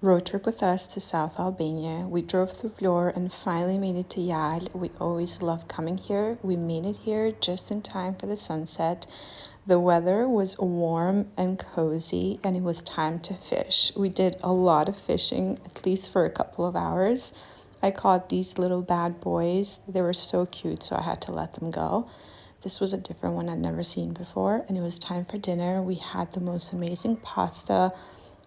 road trip with us to South Albania. We drove through Vlorë and finally made it to Jal. We always love coming here. We made it here just in time for the sunset. The weather was warm and cozy, and it was time to fish. We did a lot of fishing, at least for a couple of hours. I caught these little bad boys. They were so cute, so I had to let them go. This was a different one I'd never seen before, and it was time for dinner. We had the most amazing pasta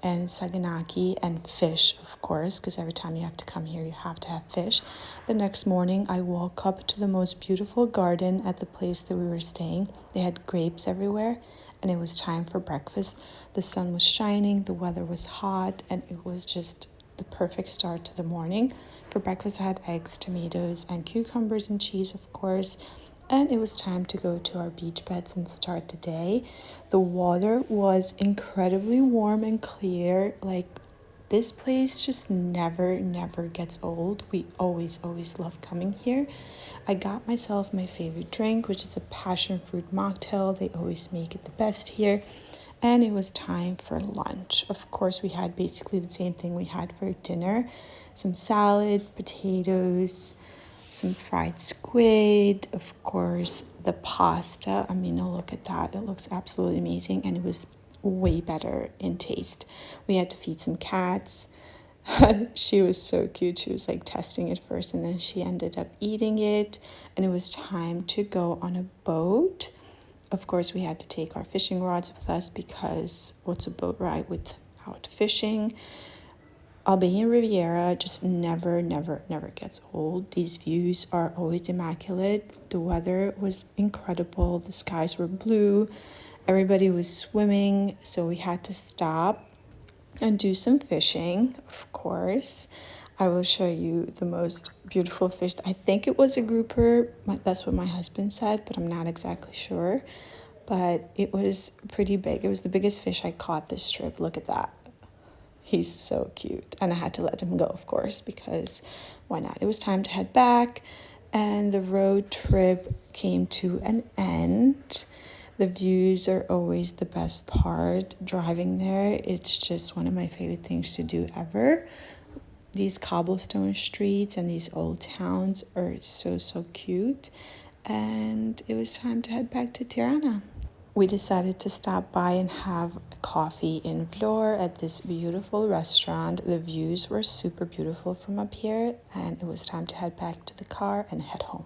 and saganaki and fish, of course, because every time you have to come here, you have to have fish. The next morning, I woke up to the most beautiful garden at the place that we were staying. They had grapes everywhere, and it was time for breakfast. The sun was shining, the weather was hot, and it was just the perfect start to the morning. For breakfast, I had eggs, tomatoes, and cucumbers and cheese, of course. And it was time to go to our beach beds and start the day. The water was incredibly warm and clear. Like, this place just never gets old. We always love coming here. I got myself my favorite drink, which is a passion fruit mocktail. They always make it the best here. And it was time for lunch. Of course, we had basically the same thing we had for dinner. Some salad, potatoes, some fried squid, of course, the pasta. I mean, look at that. It looks absolutely amazing, and it was way better in taste. We had to feed some cats. She was so cute. She was like testing it first, and then she ended up eating it, and it was time to go on a boat. Of course, we had to take our fishing rods with us because what's a boat ride without fishing? Albania Riviera just never gets old. These views are always immaculate. The weather was incredible. The skies were blue. Everybody was swimming, so we had to stop and do some fishing, of course. I will show you the most beautiful fish. I think it was a grouper. That's what my husband said, but I'm not exactly sure. But it was pretty big. It was the biggest fish I caught this trip. Look at that. He's so cute. And I had to let him go, of course, because why not? It was time to head back, and the road trip came to an end. The views are always the best part. Driving there, it's just one of my favorite things to do ever. These cobblestone streets and these old towns are so cute. And it was time to head back to Tirana. We decided to stop by and have coffee in Vlorë at this beautiful restaurant. The views were super beautiful from up here, and it was time to head back to the car and head home.